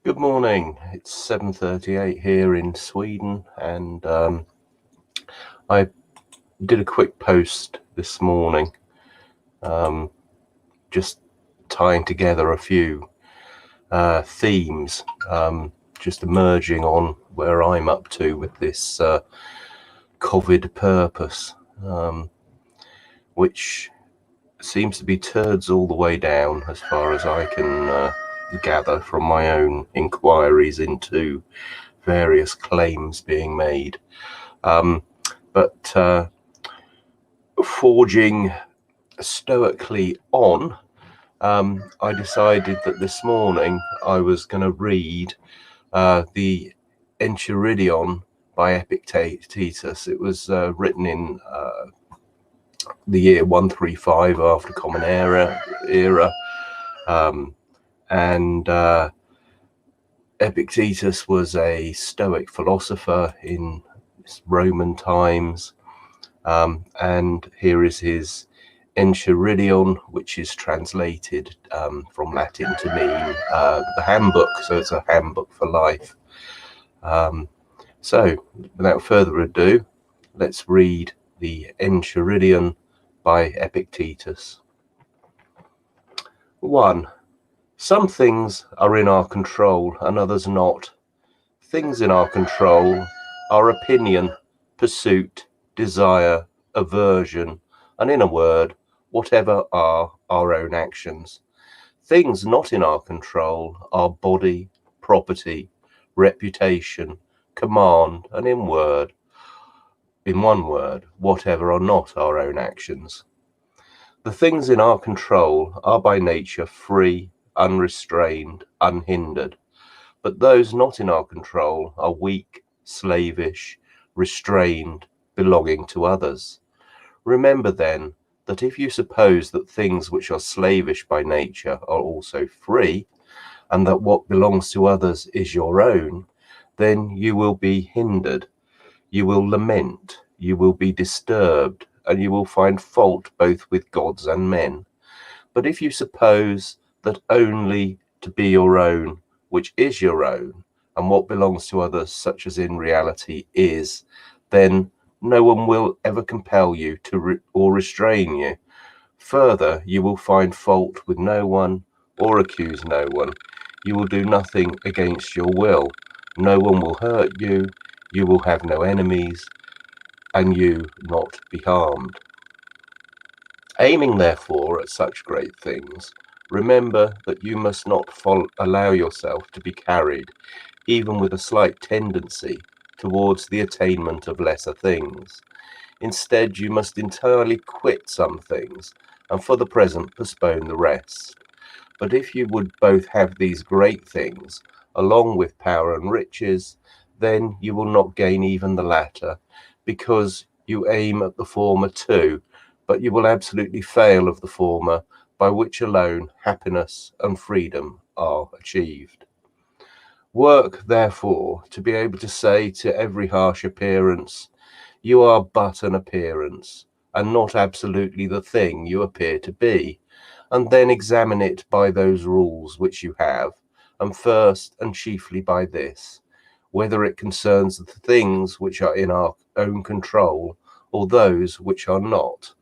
Good morning. It's 7:38 here in Sweden, and I did a quick post this morning, just tying together a few themes, just emerging on where I'm up to with this COVID purpose, which seems to be turds all the way down as far as I can gather from my own inquiries into various claims being made. But forging stoically on, I decided that this morning I was going to read the Enchiridion by Epictetus. It was written in the year 135 after Common Era, and Epictetus was a Stoic philosopher in Roman times, and here is his Enchiridion, which is translated from Latin to mean the handbook, so it's a handbook for life. So without further ado, let's read the Enchiridion by Epictetus. 1. Some things are in our control and others not. Things in our control are opinion, pursuit, desire, aversion, and in a word, whatever are our own actions. Things not in our control are body, property, reputation, command, and in one word, whatever are not our own actions. The things in our control are by nature free, unrestrained, unhindered, but those not in our control are weak, slavish, restrained, belonging to others. Remember then that if you suppose that things which are slavish by nature are also free, and that what belongs to others is your own, then you will be hindered, you will lament, you will be disturbed, and you will find fault both with gods and men. But if you suppose that only to be your own, which is your own, and what belongs to others, such as in reality is, then no one will ever compel you to or restrain you. Further, you will find fault with no one or accuse no one. You will do nothing against your will. No one will hurt you. You will have no enemies, and you not be harmed. Aiming therefore at such great things, remember that you must not allow yourself to be carried, even with a slight tendency, towards the attainment of lesser things. Instead, you must entirely quit some things, and for the present postpone the rest. But if you would both have these great things, along with power and riches, then you will not gain even the latter, because you aim at the former too, but you will absolutely fail of the former, by which alone happiness and freedom are achieved. Work, therefore, to be able to say to every harsh appearance, you are but an appearance, and not absolutely the thing you appear to be, and then examine it by those rules which you have, and first and chiefly by this, whether it concerns the things which are in our own control, or those which are not.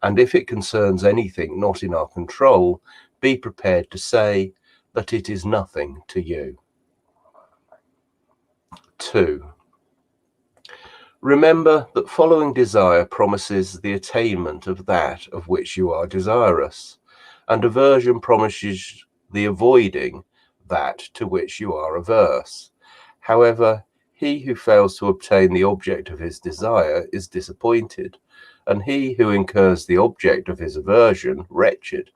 And if it concerns anything not in our control, be prepared to say that it is nothing to you. 2. Remember that following desire promises the attainment of that of which you are desirous, and aversion promises the avoiding that to which you are averse. However, he who fails to obtain the object of his desire is disappointed, and he who incurs the object of his aversion wretched.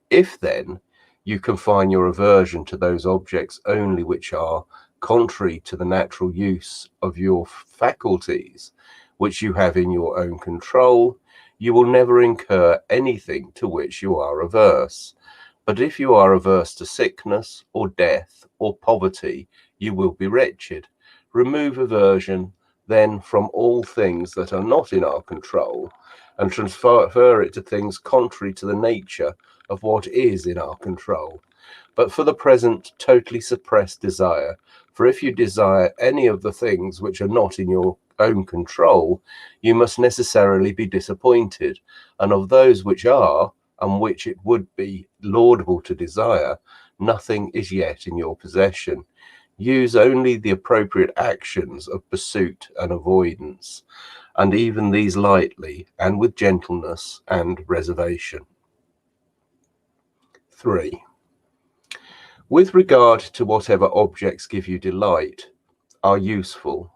If then you confine your aversion to those objects only which are contrary to the natural use of your faculties, which you have in your own control, you will never incur anything to which you are averse. But if you are averse to sickness or death or poverty, you will be wretched. Remove aversion then from all things that are not in our control, and transfer it to things contrary to the nature of what is in our control. But for the present, totally suppress desire. For if you desire any of the things which are not in your own control, you must necessarily be disappointed. And of those which are, and which it would be laudable to desire, nothing is yet in your possession. Use only the appropriate actions of pursuit and avoidance, and even these lightly and with gentleness and reservation. 3. With regard to whatever objects give you delight, are useful,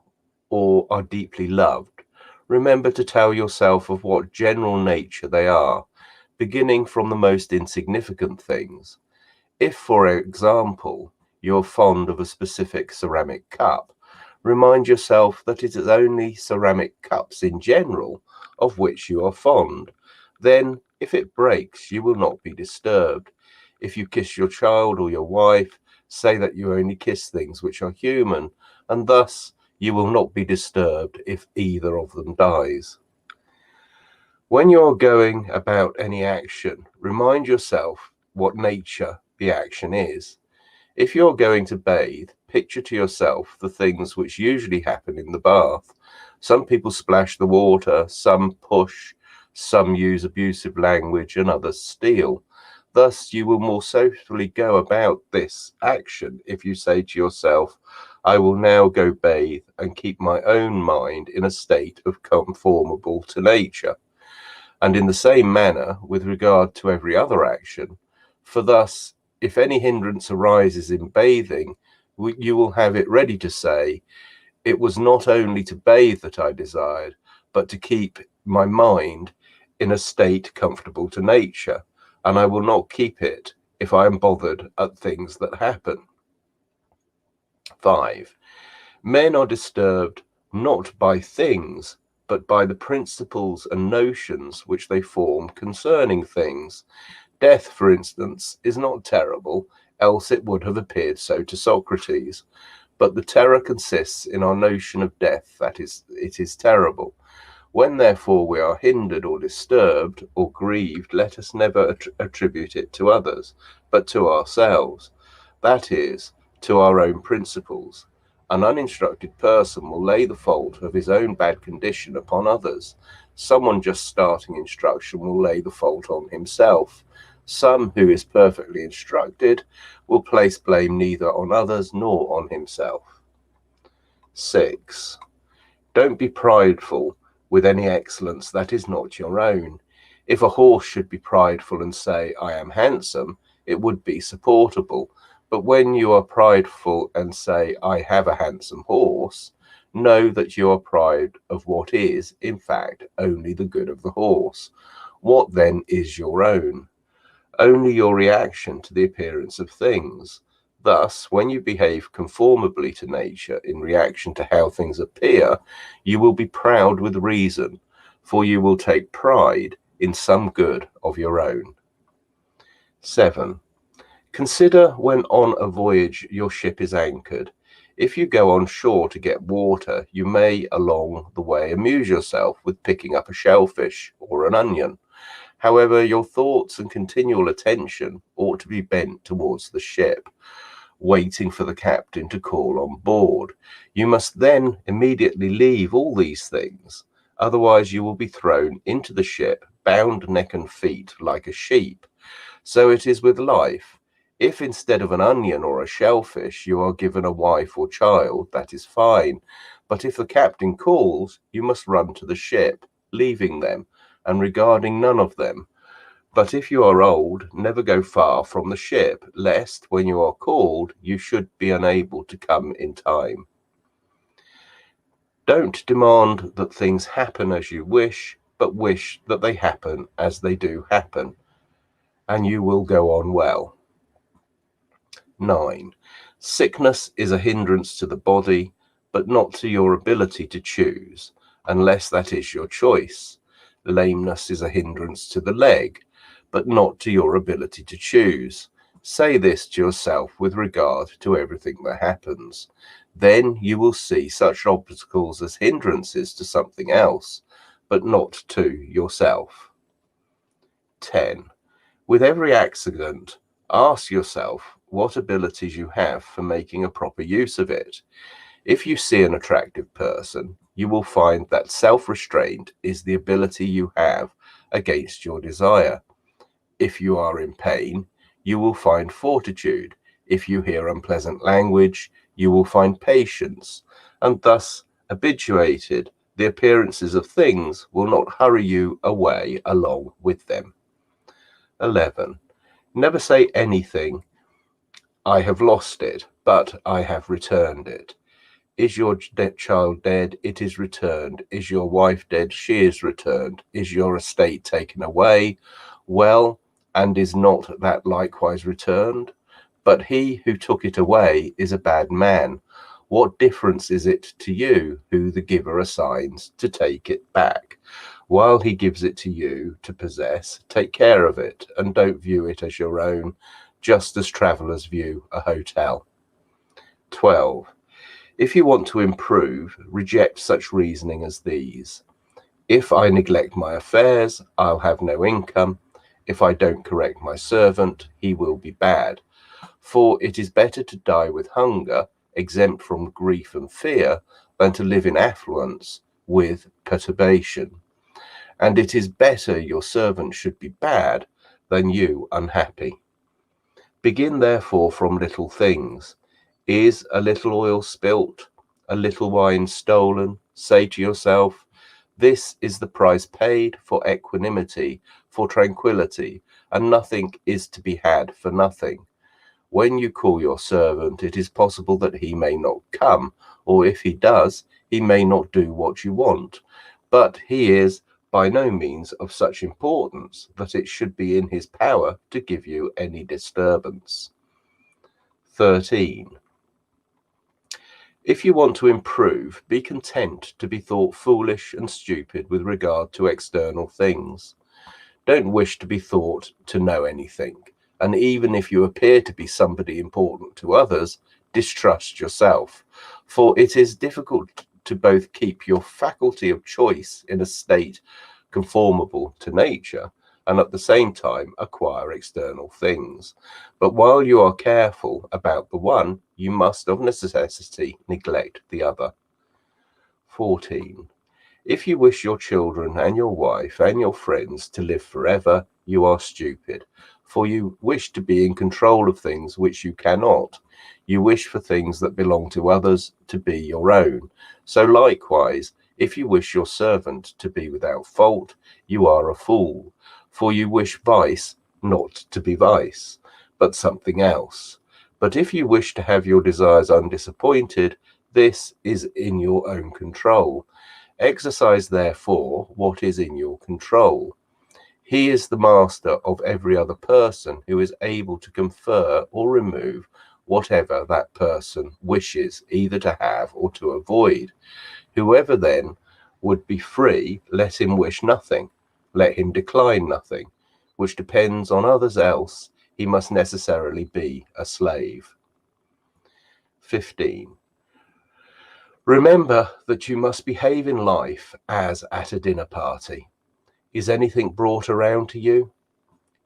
or are deeply loved, remember to tell yourself of what general nature they are, beginning from the most insignificant things. If, for example, you're fond of a specific ceramic cup, remind yourself that it is only ceramic cups in general of which you are fond. Then, if it breaks, you will not be disturbed. If you kiss your child or your wife, say that you only kiss things which are human, and thus you will not be disturbed if either of them dies. When you are going about any action, remind yourself what nature the action is. If you're going to bathe, picture to yourself the things which usually happen in the bath. Some people splash the water, some push, some use abusive language, and others steal. Thus, you will more safely go about this action if you say to yourself, I will now go bathe and keep my own mind in a state of conformable to nature. And in the same manner with regard to every other action, for thus, if any hindrance arises in bathing, you will have it ready to say, it was not only to bathe that I desired, but to keep my mind in a state comfortable to nature, and I will not keep it if I am bothered at things that happen. 5. Men are disturbed not by things, but by the principles and notions which they form concerning things. Death, for instance, is not terrible, else it would have appeared so to Socrates. But the terror consists in our notion of death, that is, it is terrible. When therefore we are hindered or disturbed or grieved, let us never attribute it to others, but to ourselves, that is, to our own principles. An uninstructed person will lay the fault of his own bad condition upon others. Someone just starting instruction will lay the fault on himself. Some who is perfectly instructed will place blame neither on others nor on himself. 6. Don't be prideful with any excellence that is not your own. If a horse should be prideful and say, I am handsome, it would be supportable. But when you are prideful and say, I have a handsome horse, know that you are proud of what is, in fact, only the good of the horse. What then is your own? Only your reaction to the appearance of things. Thus, when you behave conformably to nature in reaction to how things appear, you will be proud with reason, for you will take pride in some good of your own. 7. Consider when on a voyage your ship is anchored. If you go on shore to get water, you may along the way amuse yourself with picking up a shellfish or an onion. However, your thoughts and continual attention ought to be bent towards the ship, waiting for the captain to call on board. You must then immediately leave all these things, otherwise you will be thrown into the ship, bound neck and feet like a sheep. So it is with life. If instead of an onion or a shellfish you are given a wife or child, that is fine. But if the captain calls, you must run to the ship, leaving them and regarding none of them. But if you are old, never go far from the ship, lest when you are called, you should be unable to come in time. Don't demand that things happen as you wish, but wish that they happen as they do happen, and you will go on well. 9. Sickness is a hindrance to the body, but not to your ability to choose, unless that is your choice. Lameness is a hindrance to the leg, but not to your ability to choose. Say this to yourself with regard to everything that happens. Then you will see such obstacles as hindrances to something else, but not to yourself. 10. With every accident, Ask yourself what abilities you have for making a proper use of it. If you see an attractive person, you will find that self-restraint is the ability you have against your desire. If you are in pain, you will find fortitude. If you hear unpleasant language, you will find patience, and thus habituated, the appearances of things will not hurry you away along with them. 11. Never say anything, I have lost it, but I have returned it. Is your child dead? It is returned. Is your wife dead? She is returned. Is your estate taken away? Well, and is not that likewise returned? But he who took it away is a bad man. What difference is it to you who the giver assigns to take it back? While he gives it to you to possess, take care of it, and don't view it as your own, just as travellers view a hotel. 12. If you want to improve, reject such reasoning as these. If I neglect my affairs, I'll have no income. If I don't correct my servant, he will be bad. For it is better to die with hunger, exempt from grief and fear, than to live in affluence with perturbation. And it is better your servant should be bad than you unhappy. Begin therefore from little things. Is a little oil spilt, a little wine stolen? Say to yourself, this is the price paid for equanimity, for tranquility, and nothing is to be had for nothing. When you call your servant, it is possible that he may not come, or if he does, he may not do what you want. But he is by no means of such importance that it should be in his power to give you any disturbance. 13. If you want to improve, be content to be thought foolish and stupid with regard to external things. Don't wish to be thought to know anything, and even if you appear to be somebody important to others, distrust yourself, for it is difficult to both keep your faculty of choice in a state conformable to nature, and at the same time acquire external things. But while you are careful about the one, you must of necessity neglect the other. 14. If you wish your children and your wife and your friends to live forever, you are stupid, for you wish to be in control of things which you cannot. You wish for things that belong to others to be your own. So likewise, if you wish your servant to be without fault, you are a fool, for you wish vice not to be vice, but something else. But if you wish to have your desires undisappointed, this is in your own control. Exercise, therefore, what is in your control. He is the master of every other person who is able to confer or remove whatever that person wishes either to have or to avoid. Whoever then would be free, let him wish nothing, let him decline nothing, which depends on others else, he must necessarily be a slave. 15. Remember that you must behave in life as at a dinner party. Is anything brought around to you?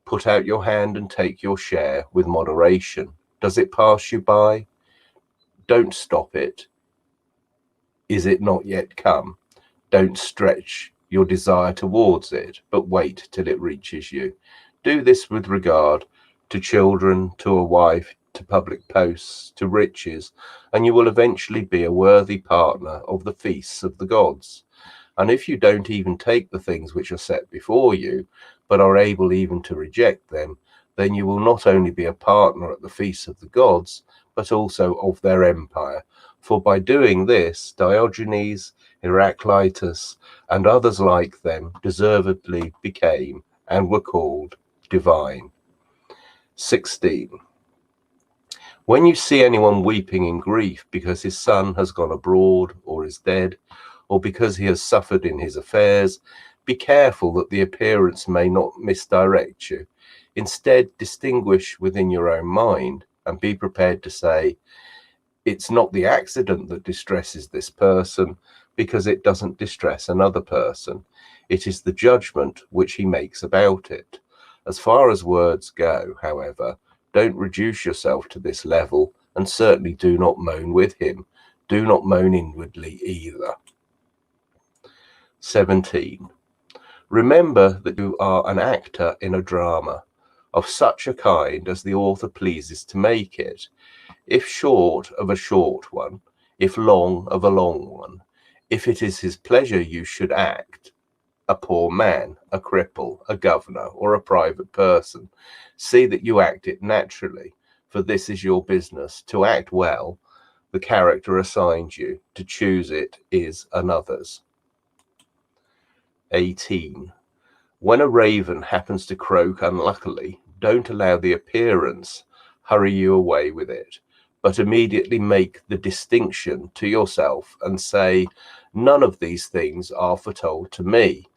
Put out your hand and take your share with moderation. Does it pass you by? Don't stop it. Is it not yet come? Don't stretch your desire towards it, but wait till it reaches you. Do this with regard to children, to a wife, to public posts, to riches, and you will eventually be a worthy partner of the feasts of the gods. And if you don't even take the things which are set before you, but are able even to reject them, then you will not only be a partner at the feasts of the gods, but also of their empire. For by doing this, Diogenes, Heraclitus, and others like them deservedly became and were called divine. 16. When you see anyone weeping in grief because his son has gone abroad or is dead, or because he has suffered in his affairs, be careful that the appearance may not misdirect you. Instead, distinguish within your own mind and be prepared to say, it's not the accident that distresses this person because it doesn't distress another person. It is the judgment which he makes about it. As far as words go, however, Don't reduce yourself to this level, and certainly do not moan with him. Do not moan inwardly either. 17. Remember that you are an actor in a drama, of such a kind as the author pleases to make it, if short, of a short one, if long, of a long one, if it is his pleasure you should act a poor man, a cripple, a governor, or a private person. See that you act it naturally, for this is your business. To act well, the character assigned you. To choose it is another's. 18. When a raven happens to croak unluckily, don't allow the appearance hurry you away with it, but immediately make the distinction to yourself and say, none of these things are foretold to me,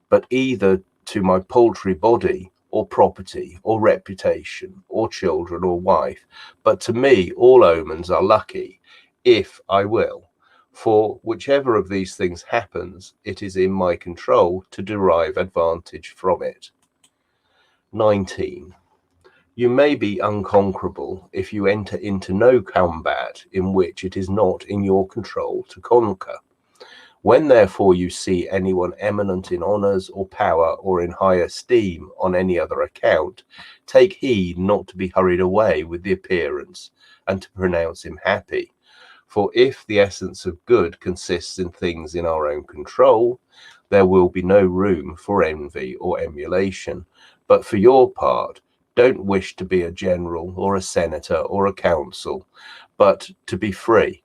but either to my paltry body, or property, or reputation, or children, or wife. But to me all omens are lucky, if I will. For whichever of these things happens, it is in my control to derive advantage from it. 19. You may be unconquerable if you enter into no combat in which it is not in your control to conquer. When therefore you see anyone eminent in honours or power or in high esteem on any other account, take heed not to be hurried away with the appearance and to pronounce him happy. For if the essence of good consists in things in our own control, there will be no room for envy or emulation. But for your part, don't wish to be a general or a senator or a council, but to be free.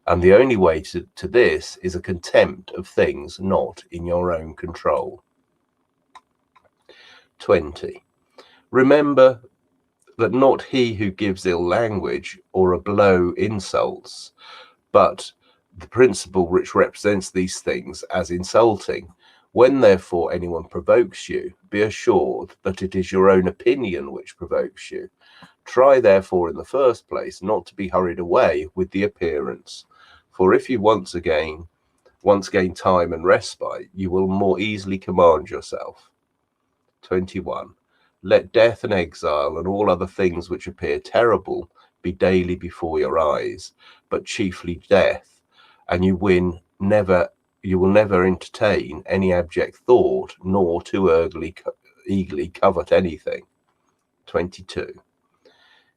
And the only way to this is a contempt of things not in your own control. 20. Remember that not he who gives ill language or a blow insults, but the principle which represents these things as insulting. When therefore anyone provokes you, be assured that it is your own opinion which provokes you. Try therefore in the first place not to be hurried away with the appearance. For if you once gain time and respite, you will more easily command yourself. 21. Let death and exile and all other things which appear terrible be daily before your eyes, but chiefly death, and you will never entertain any abject thought, nor too eagerly covet anything. 22.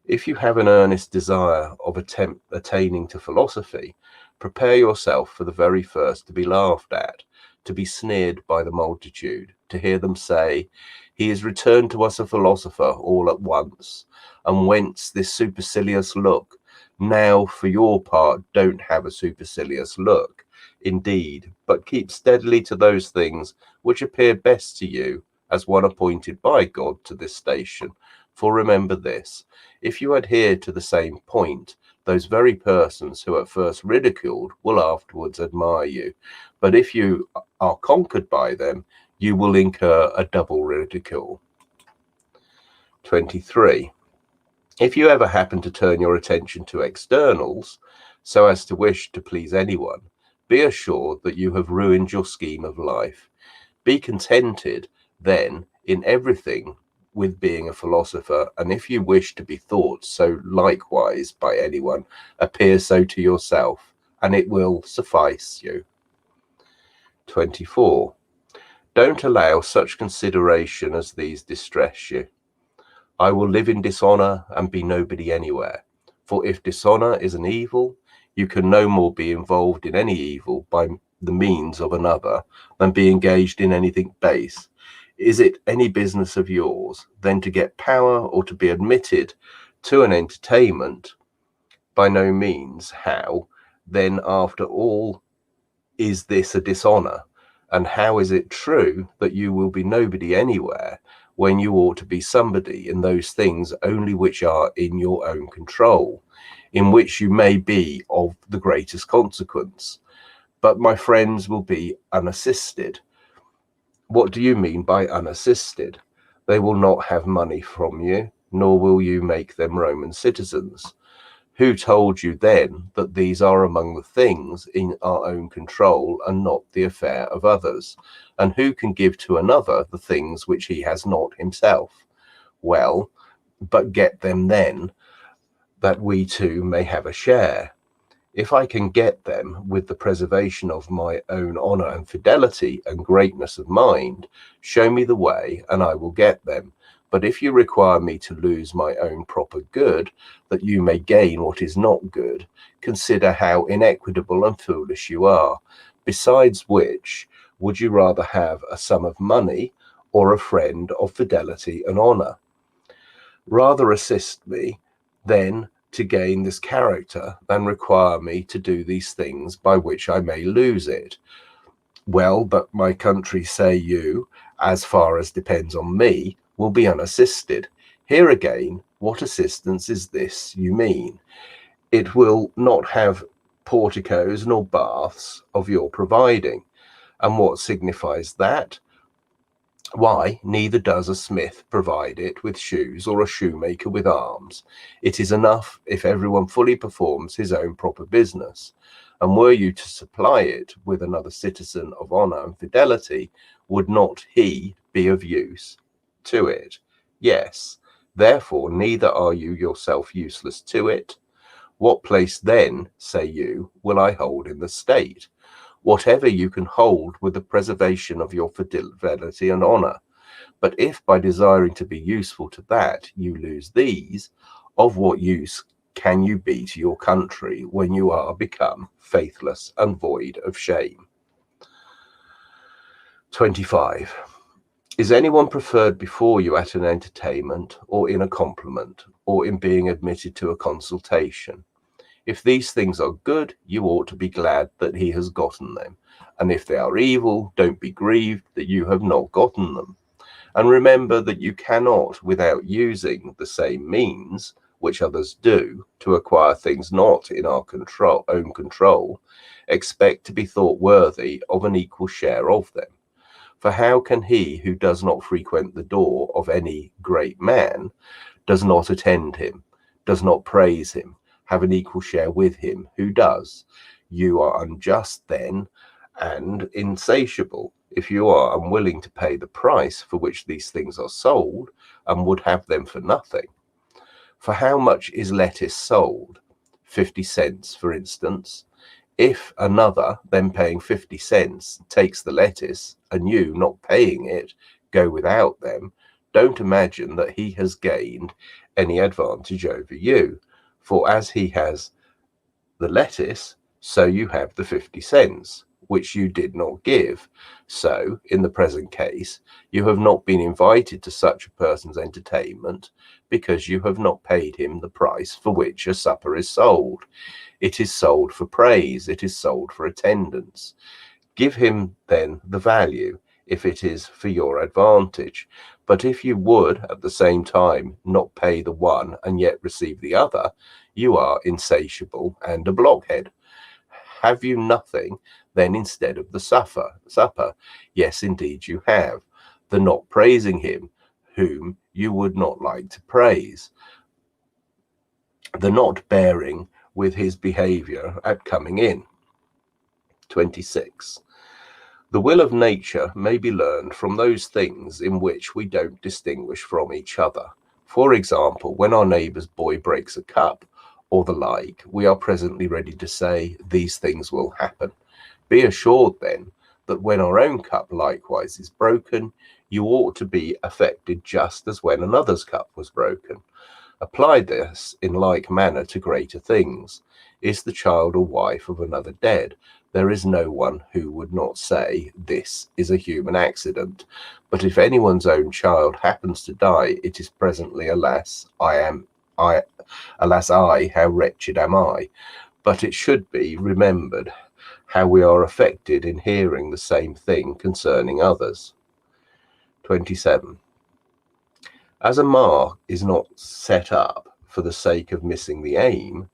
If you have an earnest desire of attaining to philosophy, prepare yourself for the very first to be laughed at, to be sneered by the multitude, to hear them say, he is returned to us a philosopher all at once, and whence this supercilious look? Now, for your part, don't have a supercilious look, indeed, but keep steadily to those things which appear best to you as one appointed by God to this station. For remember this, if you adhere to the same point, those very persons who at first ridiculed will afterwards admire you. But if you are conquered by them, you will incur a double ridicule. 23. If you ever happen to turn your attention to externals, so as to wish to please anyone, be assured that you have ruined your scheme of life. Be contented, then, in everything with being a philosopher, and if you wish to be thought so likewise by anyone, appear so to yourself, and it will suffice you. 24. Don't allow such consideration as these distress you. I will live in dishonour and be nobody anywhere. For if dishonour is an evil, you can no more be involved in any evil by the means of another than be engaged in anything base. Is it any business of yours then to get power or to be admitted to an entertainment? By no means. How then, after all, is this a dishonour? And how is it true that you will be nobody anywhere when you ought to be somebody in those things only which are in your own control, in which you may be of the greatest consequence? But my friends will be unassisted. What do you mean by unassisted? They will not have money from you, nor will you make them Roman citizens. Who told you then that these are among the things in our own control and not the affair of others? And who can give to another the things which he has not himself? Well, but get them then, that we too may have a share. If I can get them with the preservation of my own honour and fidelity and greatness of mind, show me the way, and I will get them. But if you require me to lose my own proper good, that you may gain what is not good, consider how inequitable and foolish you are. Besides which, would you rather have a sum of money or a friend of fidelity and honour? Rather assist me, then, to gain this character than require me to do these things by which I may lose it. Well, but my country, say you, as far as depends on me, will be unassisted. Here again, what assistance is this you mean? It will not have porticos nor baths of your providing. And what signifies that? Why, neither does a smith provide it with shoes, or a shoemaker with arms. It is enough if everyone fully performs his own proper business. And were you to supply it with another citizen of honour and fidelity, would not he be of use to it? Yes, therefore neither are you yourself useless to it. What place then, say you, will I hold in the state? Whatever you can hold with the preservation of your fidelity and honour. But if by desiring to be useful to that you lose these, of what use can you be to your country when you are become faithless and void of shame? 25. Is anyone preferred before you at an entertainment, or in a compliment, or in being admitted to a consultation? If these things are good, you ought to be glad that he has gotten them. And if they are evil, don't be grieved that you have not gotten them. And remember that you cannot, without using the same means which others do, to acquire things not in our own control, expect to be thought worthy of an equal share of them. For how can he who does not frequent the door of any great man, does not attend him, does not praise him, have an equal share with him who does? You are unjust then, and insatiable, if you are unwilling to pay the price for which these things are sold, and would have them for nothing. For how much is lettuce sold? 50 cents, for instance. If another, then paying 50 cents, takes the lettuce, and you, not paying it, go without them, don't imagine that he has gained any advantage over you. For as he has the lettuce, so you have the 50 cents, which you did not give. So, in the present case, you have not been invited to such a person's entertainment, because you have not paid him the price for which a supper is sold. It is sold for praise, it is sold for attendance. Give him then the value, if it is for your advantage. But if you would at the same time not pay the one and yet receive the other, you are insatiable and a blockhead. Have you nothing then instead of the supper? Yes, indeed you have. The not praising him whom you would not like to praise. The not bearing with his behaviour at coming in. 26. The will of nature may be learned from those things in which we don't distinguish from each other. For example, when our neighbour's boy breaks a cup, or the like, we are presently ready to say, these things will happen. Be assured then that when our own cup likewise is broken, you ought to be affected just as when another's cup was broken. Apply this in like manner to greater things. Is the child or wife of another dead? There is no one who would not say, this is a human accident. But if anyone's own child happens to die, it is presently, alas, how wretched am I. But it should be remembered how we are affected in hearing the same thing concerning others. 27. As a mark is not set up for the sake of missing the aim,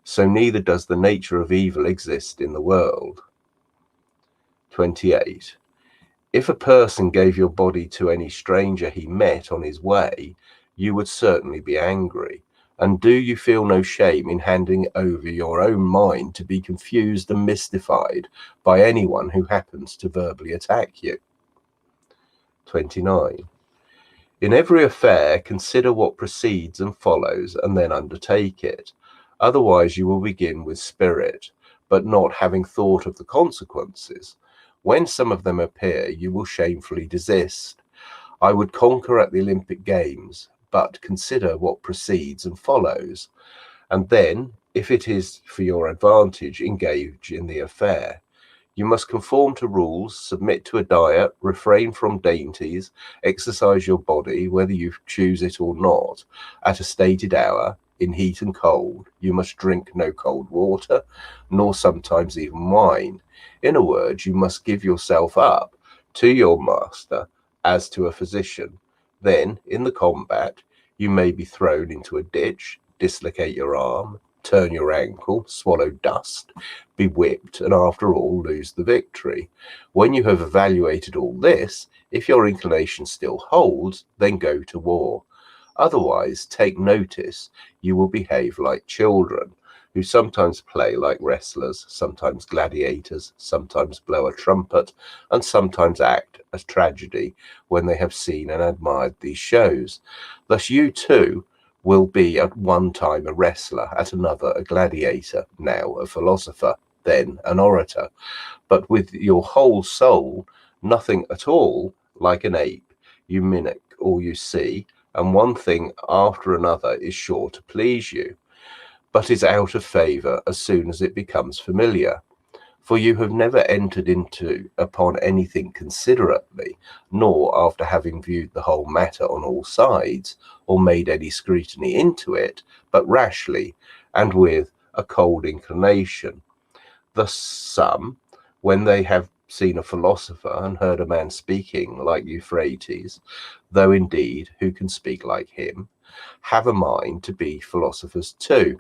so neither does the nature of evil exist in the world. 28. If a person gave your body to any stranger he met on his way, you would certainly be angry. And do you feel no shame in handing over your own mind to be confused and mystified by anyone who happens to verbally attack you? 29. In every affair, consider what precedes and follows, and then undertake it. Otherwise you will begin with spirit, but not having thought of the consequences. When some of them appear, you will shamefully desist. I would conquer at the Olympic Games, but consider what precedes and follows, and then, if it is for your advantage, engage in the affair. You must conform to rules, submit to a diet, refrain from dainties, exercise your body, whether you choose it or not, at a stated hour, in heat and cold. You must drink no cold water, nor sometimes even wine. In a word, you must give yourself up to your master as to a physician. Then, in the combat, you may be thrown into a ditch, dislocate your arm, turn your ankle, swallow dust, be whipped, and after all lose the victory. When you have evaluated all this, if your inclination still holds, then go to war. Otherwise, take notice, you will behave like children, who sometimes play like wrestlers, sometimes gladiators, sometimes blow a trumpet, and sometimes act as tragedy when they have seen and admired these shows. Thus you too will be at one time a wrestler, at another a gladiator, now a philosopher, then an orator, but with your whole soul, nothing at all like an ape. You mimic all you see, and one thing after another is sure to please you, but is out of favour as soon as it becomes familiar. For you have never entered upon anything considerately, nor after having viewed the whole matter on all sides, or made any scrutiny into it, but rashly, and with a cold inclination. Thus some, when they have seen a philosopher and heard a man speaking like Euphrates, though indeed who can speak like him, have a mind to be philosophers too.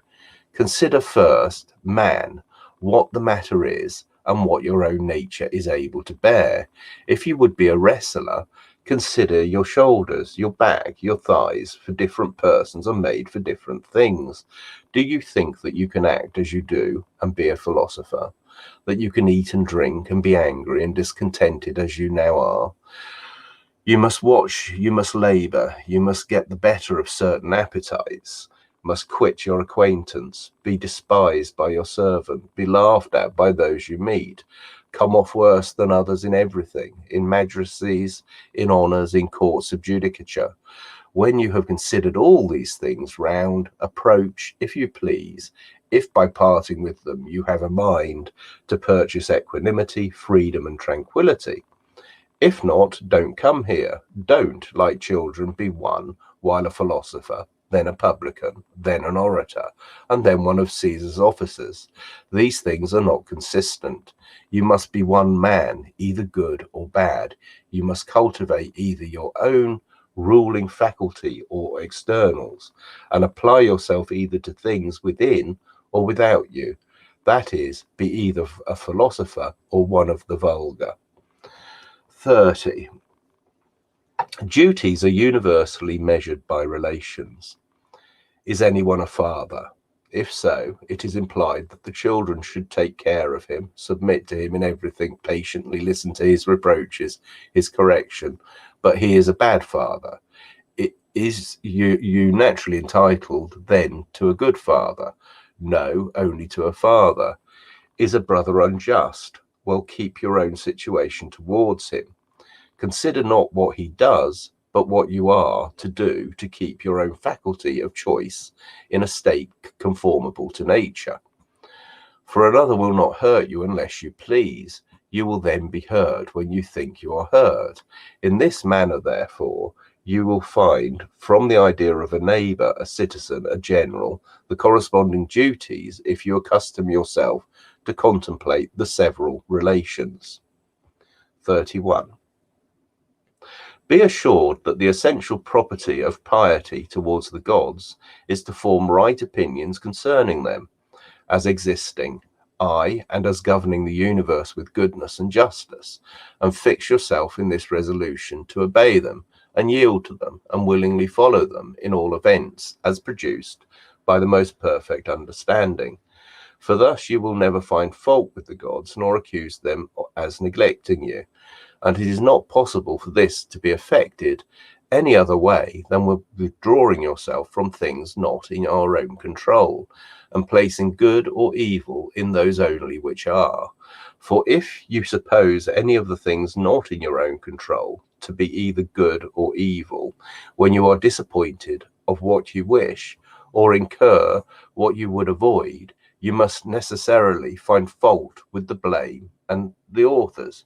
Consider first, man, what the matter is, and what your own nature is able to bear. If you would be a wrestler, consider your shoulders, your back, your thighs, for different persons are made for different things. Do you think that you can act as you do and be a philosopher? That you can eat and drink and be angry and discontented as you now are? You must watch, you must labour, you must get the better of certain appetites, must quit your acquaintance, be despised by your servant, be laughed at by those you meet, come off worse than others in everything, in magistracies, in honours, in courts of judicature. When you have considered all these things round, approach, if you please, if by parting with them you have a mind to purchase equanimity, freedom, and tranquillity. If not, don't come here. Don't, like children, be one, while a philosopher, then a publican, then an orator, and then one of Caesar's officers. These things are not consistent. You must be one man, either good or bad. You must cultivate either your own ruling faculty or externals, and apply yourself either to things within or without you. That is, be either a philosopher or one of the vulgar. 30. Duties are universally measured by relations. Is anyone a father? If so, it is implied that the children should take care of him, submit to him in everything, patiently listen to his reproaches, his correction. But he is a bad father. Is you naturally entitled then to a good father? No, only to a father. Is a brother unjust? Well, keep your own situation towards him. Consider not what he does, but what you are to do to keep your own faculty of choice in a state conformable to nature. For another will not hurt you unless you please. You will then be hurt when you think you are hurt. In this manner, therefore, you will find from the idea of a neighbour, a citizen, a general, the corresponding duties if you accustom yourself to contemplate the several relations. 31. Be assured that the essential property of piety towards the gods is to form right opinions concerning them, as existing, aye, and as governing the universe with goodness and justice, and fix yourself in this resolution to obey them, and yield to them, and willingly follow them in all events, as produced by the most perfect understanding. For thus you will never find fault with the gods, nor accuse them as neglecting you. And it is not possible for this to be effected any other way than withdrawing yourself from things not in our own control, and placing good or evil in those only which are. For if you suppose any of the things not in your own control to be either good or evil, when you are disappointed of what you wish, or incur what you would avoid, you must necessarily find fault with the blame and the authors.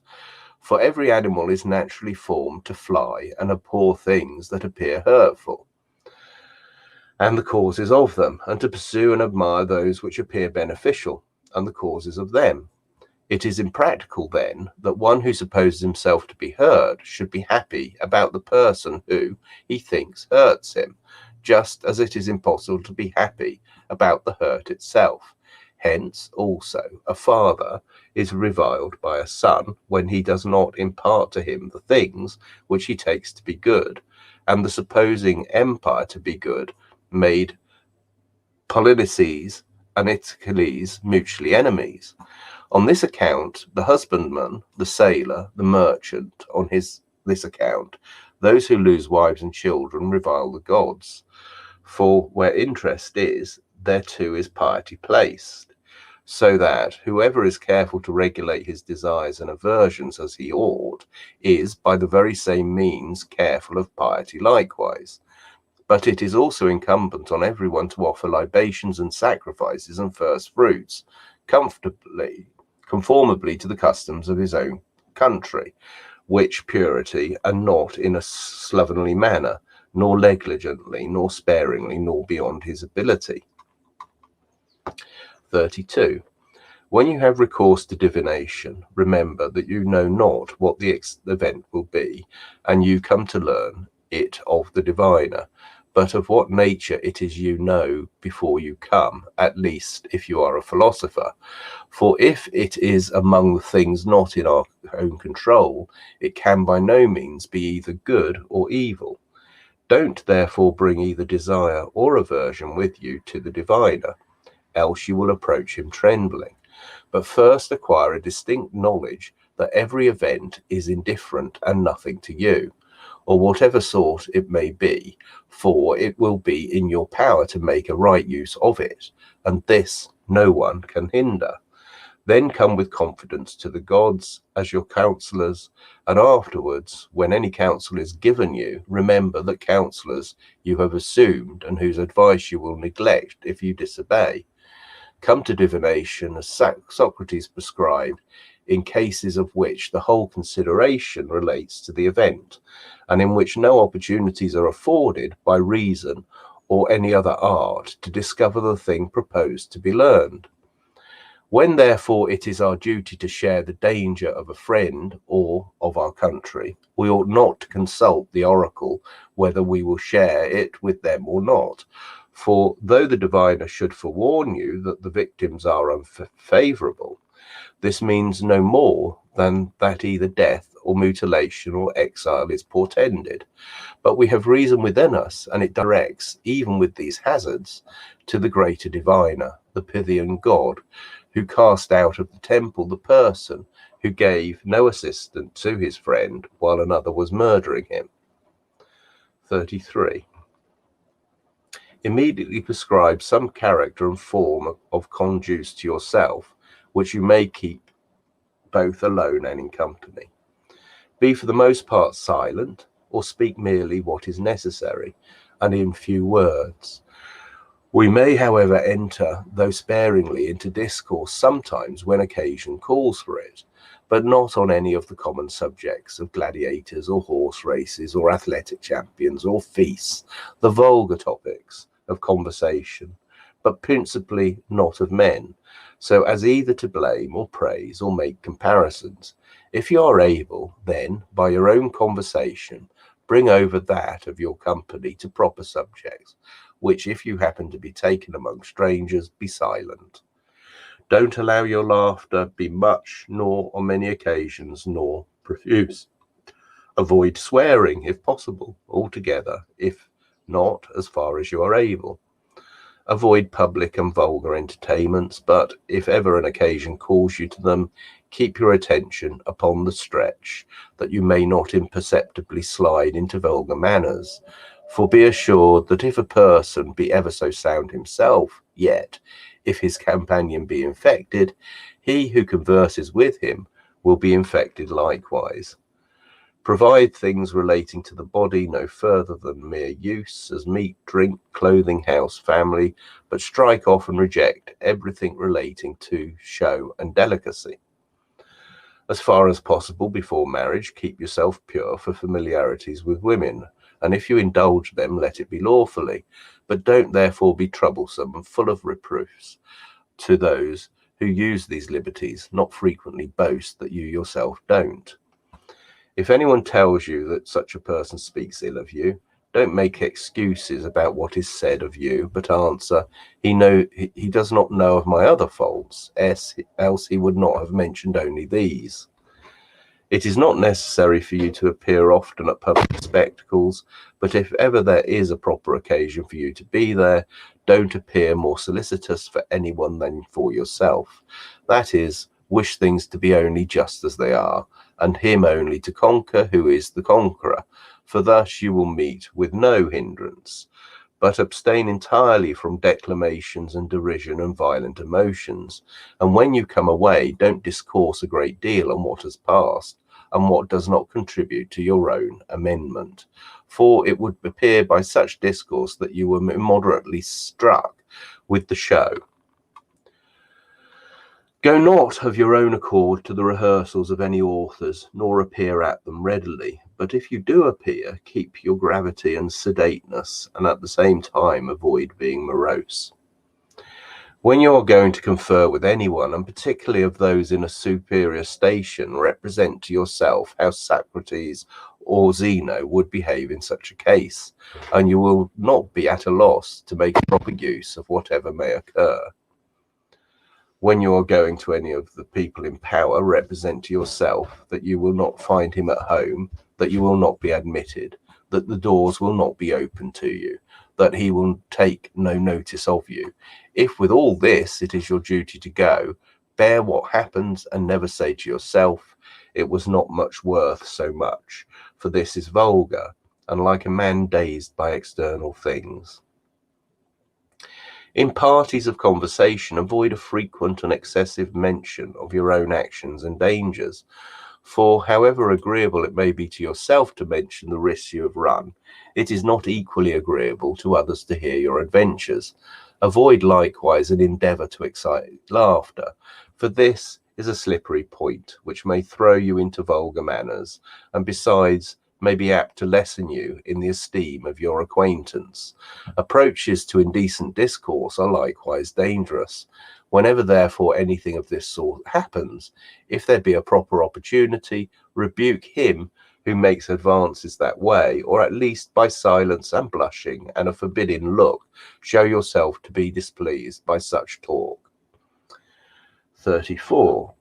For every animal is naturally formed to fly and abhor things that appear hurtful, and the causes of them, and to pursue and admire those which appear beneficial, and the causes of them. It is impractical, then, that one who supposes himself to be hurt should be happy about the person who he thinks hurts him, just as it is impossible to be happy about the hurt itself. Hence, also, a father is reviled by a son when he does not impart to him the things which he takes to be good, and the supposing empire to be good made Polynices and Achilles mutually enemies. On this account, the husbandman, the sailor, the merchant, on this account, those who lose wives and children revile the gods. For where interest is, there too is piety placed, so that whoever is careful to regulate his desires and aversions as he ought, is by the very same means careful of piety likewise. But it is also incumbent on everyone to offer libations and sacrifices and first fruits, conformably to the customs of his own country, which purity, and not in a slovenly manner, nor negligently, nor sparingly, nor beyond his ability. 32. When you have recourse to divination, remember that you know not what the event will be, and you come to learn it of the diviner, but of what nature it is you know before you come, at least if you are a philosopher. For if it is among the things not in our own control, it can by no means be either good or evil. Don't therefore bring either desire or aversion with you to the diviner, else you will approach him trembling. But first acquire a distinct knowledge that every event is indifferent and nothing to you, or whatever sort it may be, for it will be in your power to make a right use of it, and this no one can hinder. Then come with confidence to the gods as your counsellors, and afterwards, when any counsel is given you, remember that counsellors you have assumed, and whose advice you will neglect if you disobey. Come to divination as Socrates prescribed, in cases of which the whole consideration relates to the event, and in which no opportunities are afforded by reason or any other art to discover the thing proposed to be learned. When therefore it is our duty to share the danger of a friend or of our country, we ought not to consult the oracle whether we will share it with them or not. For though the diviner should forewarn you that the victims are unfavourable, this means no more than that either death or mutilation or exile is portended. But we have reason within us, and it directs, even with these hazards, to the greater diviner, the Pythian god, who cast out of the temple the person who gave no assistance to his friend while another was murdering him. 33. Immediately prescribe some character and form of conduce to yourself, which you may keep both alone and in company. Be for the most part silent, or speak merely what is necessary, and in few words. We may, however, enter, though sparingly, into discourse sometimes when occasion calls for it, but not on any of the common subjects of gladiators or horse races or athletic champions or feasts, the vulgar topics of conversation, but principally not of men, so as either to blame or praise or make comparisons. If you are able, then, by your own conversation, bring over that of your company to proper subjects, which, if you happen to be taken among strangers, be silent. Don't allow your laughter be much, nor on many occasions, nor profuse. Avoid swearing, if possible, altogether, if not, as far as you are able. Avoid public and vulgar entertainments, but if ever an occasion calls you to them, keep your attention upon the stretch, that you may not imperceptibly slide into vulgar manners. For be assured that if a person be ever so sound himself, yet, if his companion be infected, he who converses with him will be infected likewise. Provide things relating to the body no further than mere use, as meat, drink, clothing, house, family, but strike off and reject everything relating to show and delicacy. As far as possible before marriage, keep yourself pure for familiarities with women, and if you indulge them, let it be lawfully, but don't therefore be troublesome and full of reproofs to those who use these liberties, not frequently boast that you yourself don't. If anyone tells you that such a person speaks ill of you, don't make excuses about what is said of you, but answer, he does not know of my other faults, else he would not have mentioned only these. It is not necessary for you to appear often at public spectacles, but if ever there is a proper occasion for you to be there, don't appear more solicitous for anyone than for yourself. That is, wish things to be only just as they are, and him only to conquer who is the conqueror, for thus you will meet with no hindrance. But abstain entirely from declamations and derision and violent emotions, and when you come away, don't discourse a great deal on what has passed, and what does not contribute to your own amendment. For it would appear by such discourse that you were immoderately struck with the show. Go not of your own accord to the rehearsals of any authors, nor appear at them readily. But if you do appear, keep your gravity and sedateness, and at the same time avoid being morose. When you are going to confer with anyone, and particularly of those in a superior station, represent to yourself how Socrates or Zeno would behave in such a case, and you will not be at a loss to make proper use of whatever may occur. When you are going to any of the people in power, represent to yourself that you will not find him at home, that you will not be admitted, that the doors will not be opened to you, that he will take no notice of you. If with all this it is your duty to go, bear what happens, and never say to yourself, it was not much worth so much, for this is vulgar, and like a man dazed by external things. In parties of conversation, avoid a frequent and excessive mention of your own actions and dangers, for however agreeable it may be to yourself to mention the risks you have run, it is not equally agreeable to others to hear your adventures. Avoid likewise an endeavour to excite laughter, for this is a slippery point, which may throw you into vulgar manners, and besides may be apt to lessen you in the esteem of your acquaintance. Approaches to indecent discourse are likewise dangerous. Whenever therefore anything of this sort happens, if there be a proper opportunity, rebuke him who makes advances that way, or at least by silence and blushing and a forbidding look, show yourself to be displeased by such talk. 34.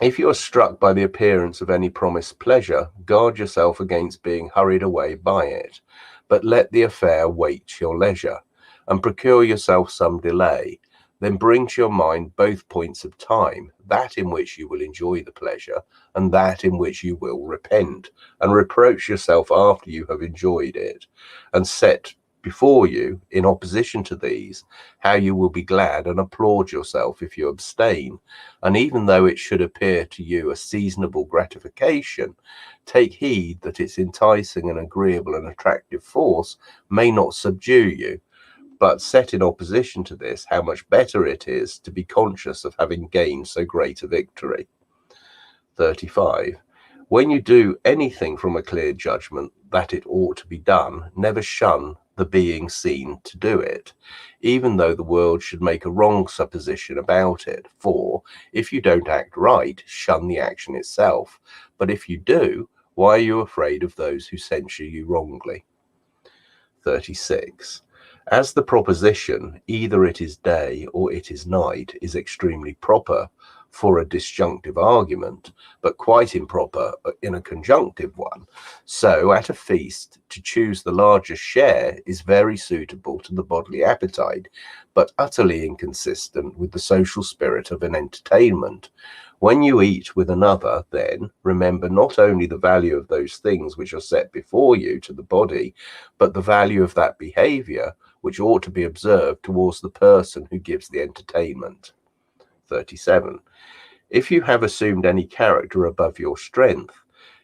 If you are struck by the appearance of any promised pleasure, guard yourself against being hurried away by it, but let the affair wait your leisure, and procure yourself some delay. Then bring to your mind both points of time, that in which you will enjoy the pleasure, and that in which you will repent, and reproach yourself after you have enjoyed it, and set before you, in opposition to these, how you will be glad and applaud yourself if you abstain. And even though it should appear to you a seasonable gratification, take heed that its enticing and agreeable and attractive force may not subdue you, but set in opposition to this how much better it is to be conscious of having gained so great a victory. 35. When you do anything from a clear judgment that it ought to be done, never shun the being seen to do it, even though the world should make a wrong supposition about it. For if you don't act right, shun the action itself. But if you do, why are you afraid of those who censure you wrongly? 36. As the proposition, either it is day or it is night, is extremely proper, for a disjunctive argument, but quite improper in a conjunctive one. So at a feast, to choose the largest share is very suitable to the bodily appetite, but utterly inconsistent with the social spirit of an entertainment. When you eat with another, then remember not only the value of those things which are set before you to the body, but the value of that behavior which ought to be observed towards the person who gives the entertainment. 37. If you have assumed any character above your strength,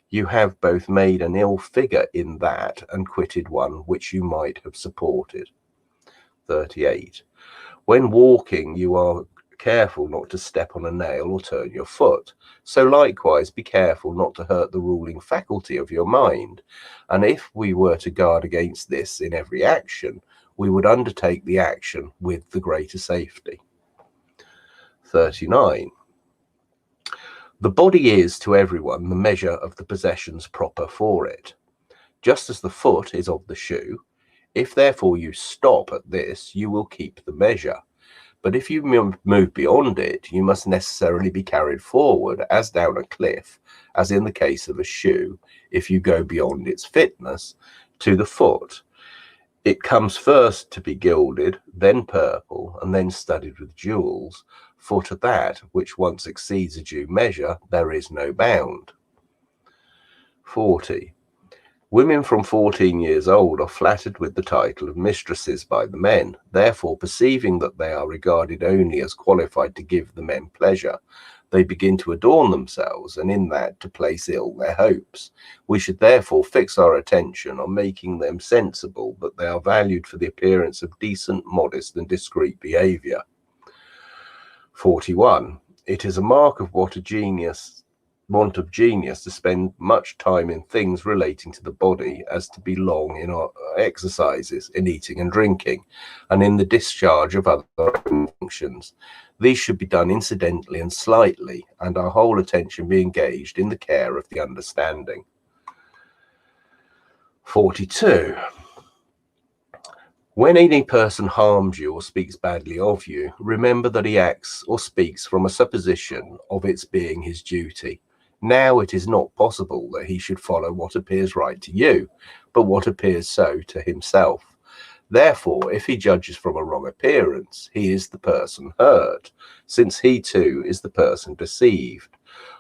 you have both made an ill figure in that and quitted one which you might have supported. 38. When walking, you are careful not to step on a nail or turn your foot. So likewise be careful not to hurt the ruling faculty of your mind. And if we were to guard against this in every action, we would undertake the action with the greater safety. 39. The body is to everyone the measure of the possessions proper for it, just as the foot is of the shoe. If therefore you stop at this, you will keep the measure. But if you move beyond it, you must necessarily be carried forward as down a cliff, as in the case of a shoe, if you go beyond its fitness, to the foot. It comes first to be gilded, then purple, and then studded with jewels, for to that which once exceeds a due measure there is no bound. 40. Women from 14 years old are flattered with the title of mistresses by the men, therefore perceiving that they are regarded only as qualified to give the men pleasure, they begin to adorn themselves, and in that to place ill their hopes. We should therefore fix our attention on making them sensible that they are valued for the appearance of decent, modest, and discreet behaviour. 41. It is a mark of want of genius to spend much time in things relating to the body as to be long in our exercises, in eating and drinking, and in the discharge of other functions. These should be done incidentally and slightly, and our whole attention be engaged in the care of the understanding. 42. When any person harms you or speaks badly of you, remember that he acts or speaks from a supposition of its being his duty. Now it is not possible that he should follow what appears right to you, but what appears so to himself. Therefore, if he judges from a wrong appearance, he is the person hurt, since he too is the person deceived.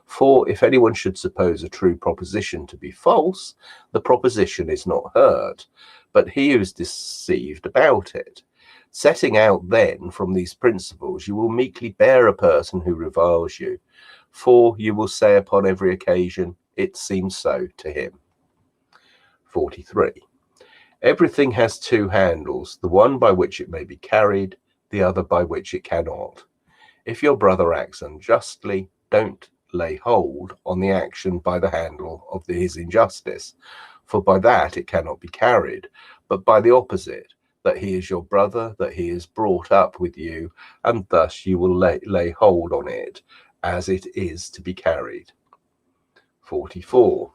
For if anyone should suppose a true proposition to be false, the proposition is not hurt, but he who is deceived about it. Setting out then from these principles, you will meekly bear a person who reviles you, for you will say upon every occasion, it seems so to him. 43. Everything has two handles, the one by which it may be carried, the other by which it cannot. If your brother acts unjustly, don't lay hold on the action by the handle of his injustice, for by that it cannot be carried, but by the opposite, that he is your brother, that he is brought up with you, and thus you will lay hold on it, as it is to be carried. 44.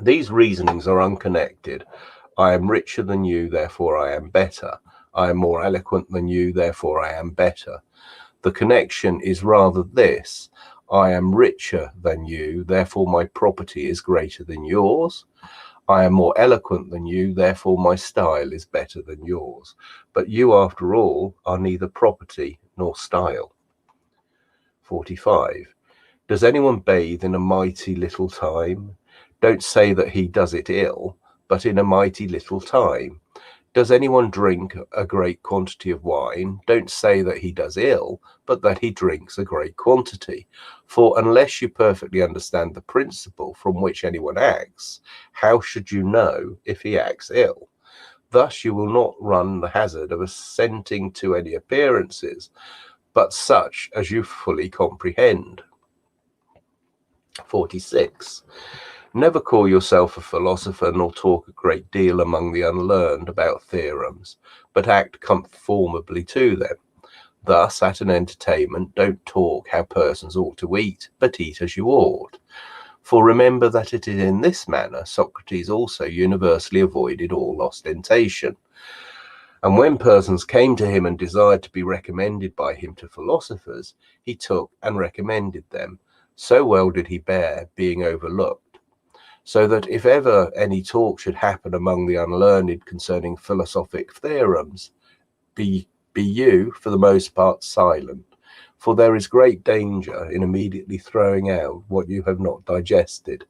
These reasonings are unconnected. I am richer than you, therefore I am better. I am more eloquent than you, therefore I am better. The connection is rather this: I am richer than you, therefore my property is greater than yours. I am more eloquent than you, therefore my style is better than yours. But you, after all, are neither property nor style. 45. Does anyone bathe in a mighty little time? Don't say that he does it ill, but in a mighty little time. Does anyone drink a great quantity of wine? Don't say that he does ill, but that he drinks a great quantity. For unless you perfectly understand the principle from which anyone acts, how should you know if he acts ill? Thus you will not run the hazard of assenting to any appearances, but such as you fully comprehend. 46. Never call yourself a philosopher, nor talk a great deal among the unlearned about theorems, but act conformably to them. Thus, at an entertainment, don't talk how persons ought to eat, but eat as you ought. For remember that it is in this manner Socrates also universally avoided all ostentation. And when persons came to him and desired to be recommended by him to philosophers, he took and recommended them. So well did he bear being overlooked, so that if ever any talk should happen among the unlearned concerning philosophic theorems, be you, for the most part, silent, for there is great danger in immediately throwing out what you have not digested.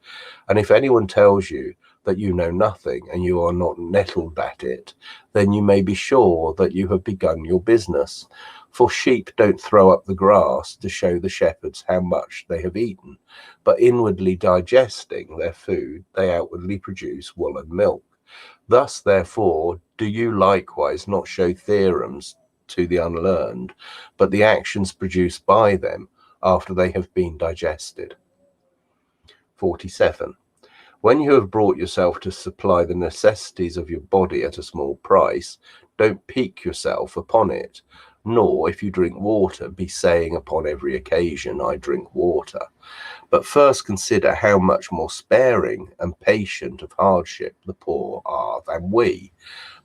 And if anyone tells you that you know nothing and you are not nettled at it, then you may be sure that you have begun your business. For sheep don't throw up the grass to show the shepherds how much they have eaten, but inwardly digesting their food, they outwardly produce wool and milk. Thus, therefore, do you likewise not show theorems to the unlearned, but the actions produced by them after they have been digested. 47. When you have brought yourself to supply the necessities of your body at a small price, don't pique yourself upon it, nor, if you drink water, be saying upon every occasion, I drink water. But first consider how much more sparing and patient of hardship the poor are than we.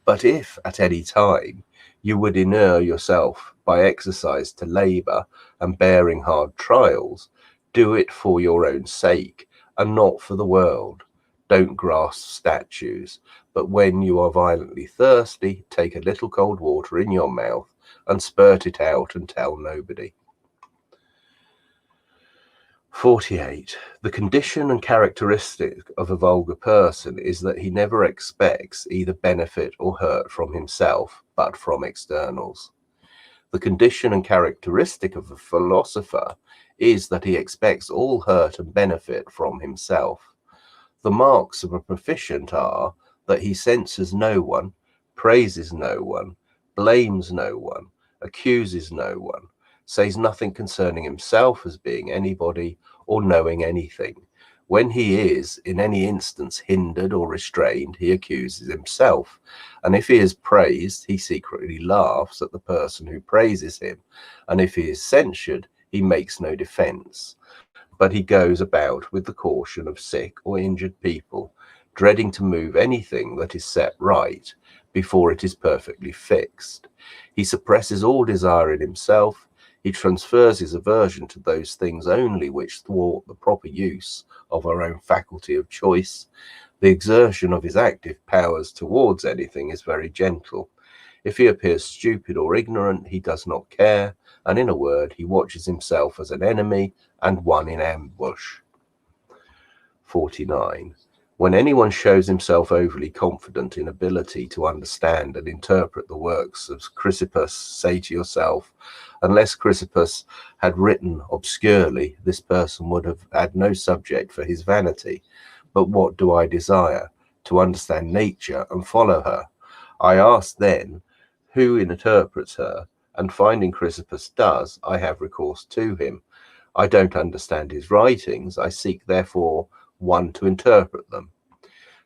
But if at any time you would inure yourself by exercise to labour and bearing hard trials, do it for your own sake, and not for the world. Don't grasp statues, but when you are violently thirsty, take a little cold water in your mouth and spurt it out and tell nobody. 48. The condition and characteristic of a vulgar person is that he never expects either benefit or hurt from himself, but from externals. The condition and characteristic of a philosopher is that he expects all hurt and benefit from himself. The marks of a proficient are that he censures no one, praises no one, blames no one, accuses no one, says nothing concerning himself as being anybody or knowing anything. When he is in any instance hindered or restrained, he accuses himself, and if he is praised, he secretly laughs at the person who praises him, and if he is censured, he makes no defense. But he goes about with the caution of sick or injured people, dreading to move anything that is set right before it is perfectly fixed. He suppresses all desire in himself. He transfers his aversion to those things only which thwart the proper use of our own faculty of choice. The exertion of his active powers towards anything is very gentle. If he appears stupid or ignorant, he does not care, and in a word, he watches himself as an enemy and one in ambush. 49. When anyone shows himself overly confident in ability to understand and interpret the works of Chrysippus, say to yourself, unless Chrysippus had written obscurely, this person would have had no subject for his vanity. But what do I desire? To understand nature and follow her. I ask then, who interprets her? And finding Chrysippus does, I have recourse to him. I don't understand his writings. I seek, therefore, one to interpret them.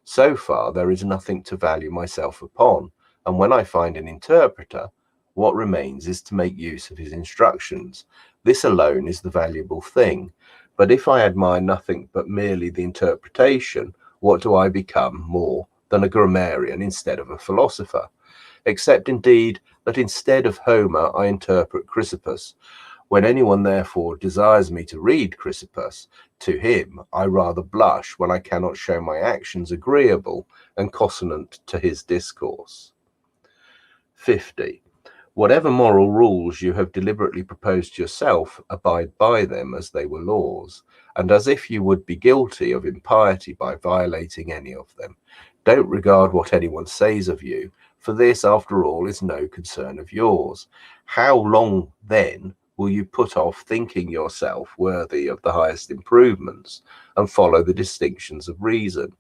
So far, there is nothing to value myself upon, and when I find an interpreter, what remains is to make use of his instructions. This alone is the valuable thing. But if I admire nothing but merely the interpretation, what do I become more than a grammarian instead of a philosopher? Except indeed that instead of Homer I interpret Chrysippus. When anyone therefore desires me to read Chrysippus, to him I rather blush when I cannot show my actions agreeable and consonant to his discourse. 50. Whatever moral rules you have deliberately proposed to yourself, abide by them as they were laws, and as if you would be guilty of impiety by violating any of them. Don't regard what anyone says of you, for this, after all, is no concern of yours. How long, then, will you put off thinking yourself worthy of the highest improvements and follow the distinctions of reason?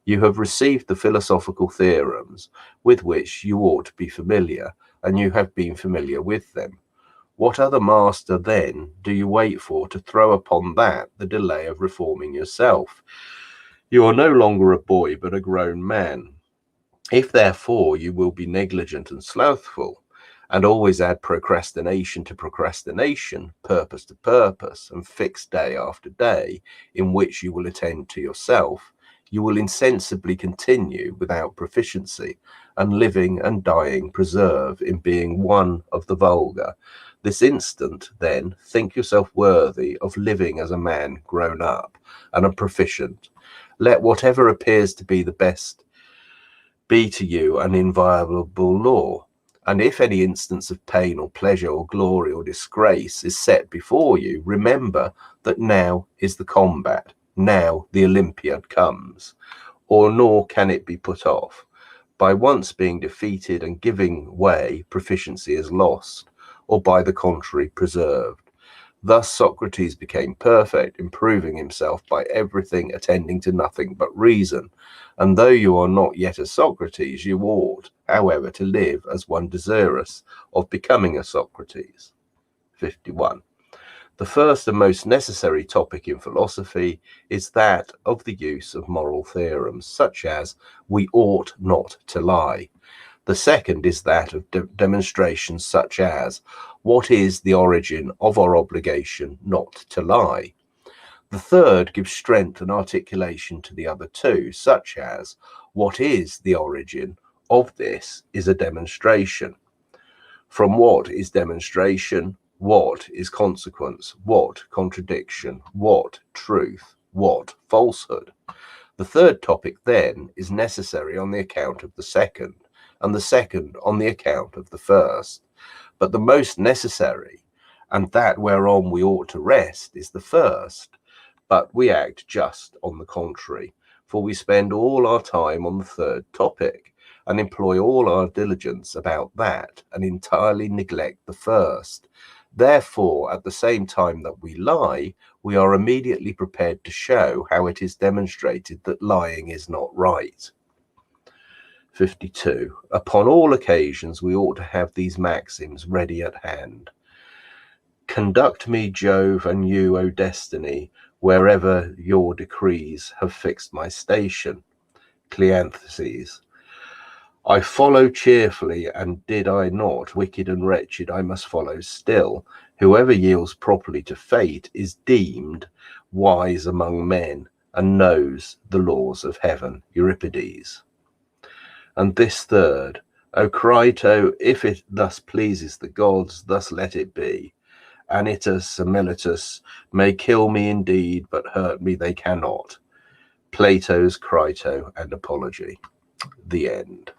You have received the philosophical theorems with which you ought to be familiar, and you have been familiar with them. What other master, then, do you wait for to throw upon that the delay of reforming yourself? You are no longer a boy, but a grown man. If, therefore, you will be negligent and slothful, and always add procrastination to procrastination, purpose to purpose, and fix day after day, in which you will attend to yourself, you will insensibly continue without proficiency, and living and dying preserve in being one of the vulgar. This instant, then, think yourself worthy of living as a man grown up and a proficient. Let whatever appears to be the best be to you an inviolable law. And if any instance of pain or pleasure or glory or disgrace is set before you, remember that now is the combat, now the Olympiad comes, or nor can it be put off. By once being defeated and giving way, proficiency is lost, or by the contrary, preserved. Thus Socrates became perfect, improving himself by everything attending to nothing but reason. And though you are not yet a Socrates, you ought, however, to live as one desirous of becoming a Socrates. 51. The first and most necessary topic in philosophy is that of the use of moral theorems, such as we ought not to lie. The second is that of demonstrations such as what is the origin of our obligation not to lie. The third gives strength and articulation to the other two, such as what is the origin of this is a demonstration. From what is demonstration, what is consequence, what contradiction, what truth, what falsehood. The third topic then is necessary on the account of the second, and the second on the account of the first. But the most necessary, and that whereon we ought to rest, is the first. But we act just on the contrary, for we spend all our time on the third topic, and employ all our diligence about that, and entirely neglect the first. Therefore, at the same time that we lie, we are immediately prepared to show how it is demonstrated that lying is not right. 52. Upon all occasions we ought to have these maxims ready at hand. Conduct me, Jove, and you, O destiny, wherever your decrees have fixed my station. Cleanthes. I follow cheerfully, and did I not, wicked and wretched, I must follow still. Whoever yields properly to fate is deemed wise among men, and knows the laws of heaven. Euripides. And this third, O Crito, if it thus pleases the gods, thus let it be. Anitus and Melitus may kill me indeed, but hurt me they cannot. Plato's Crito and Apology. The end.